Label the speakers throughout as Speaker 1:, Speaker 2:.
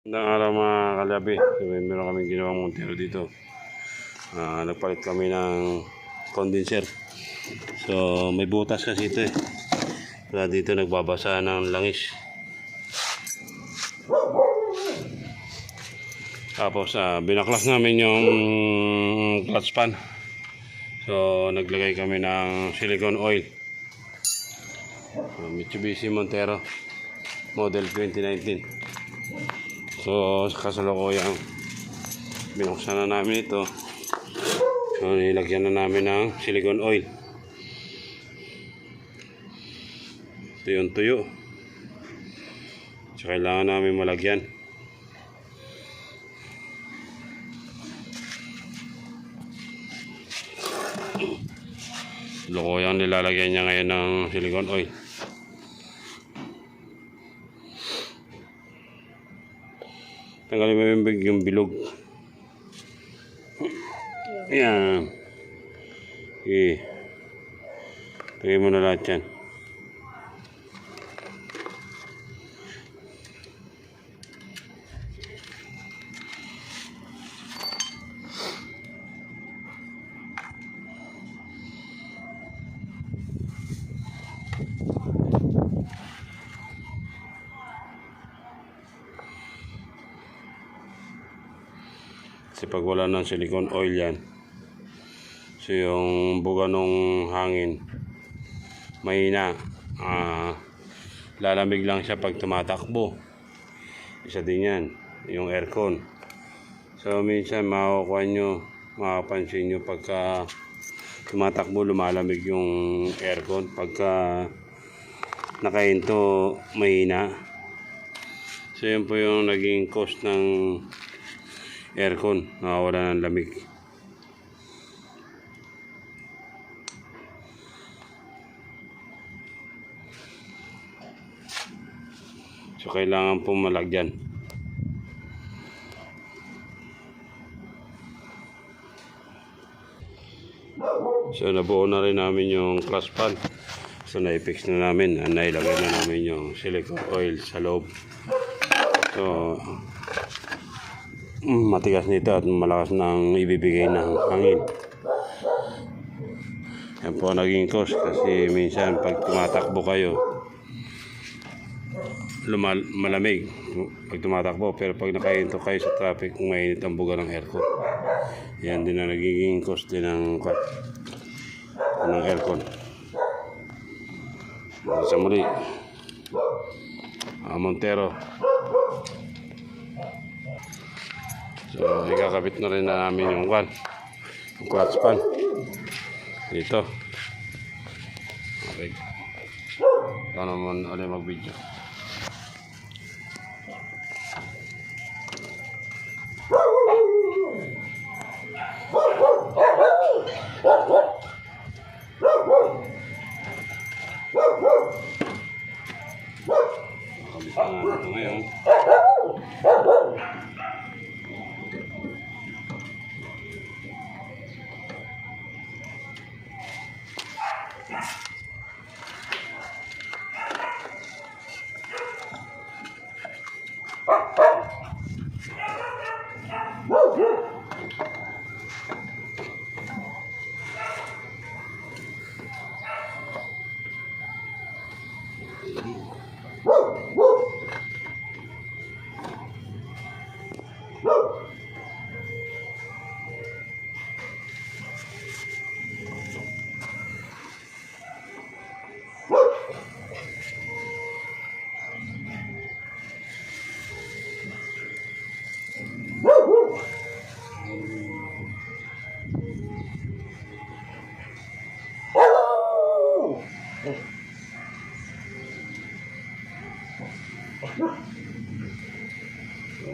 Speaker 1: Magandang araw mga kalabi. So, meron kaming ginawang montero dito. Nagpalit kami ng condenser. So may butas kasi ito eh. Kaya dito nagbabasa ng langis. Tapos binaklas namin yung clutch pan. So naglagay kami ng silicone oil. Mitsubishi Montero model 2019. So kasalukuyang binuksan na namin ito. So nilagyan na namin ng silicone oil. Ito yung tuyo. So kailangan namin malagyan. Lukuyang nilalagyan niya ngayon ng silicone oil. Tanggalin mo yung bilog. Ayan. Okay. Tagay mo na lahat yan. Kasi pag wala ng silicone oil yan, so yung buga ng hangin mahina, lalamig lang siya pag tumatakbo. Isa din yan yung aircon. So minsan makapansin nyo pagka tumatakbo lumalamig yung aircon, pagka nakahinto mahina. So yun po yung naging cost ng aircon, nakawala ng lamig. So kailangan po malagyan. So nabuo na rin namin yung clutch pan. So na-fix na namin, nailagay na namin yung silicone oil sa loob. So matigas nito at malakas nang ibibigay ng hangin. Yan po naging cost kasi minsan pag tumatakbo kayo malamig pag tumatakbo, pero pag nakahinto kayo sa traffic mainit ang buga ng aircon. Yan din ang nagiging cost din ng aircon. Sa muli, Montero. So ikakabit na rin na namin yung clutch pan dito. Okay, ito naman ulit mag video. Nakabit na namin ito ngayon.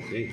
Speaker 1: Okay.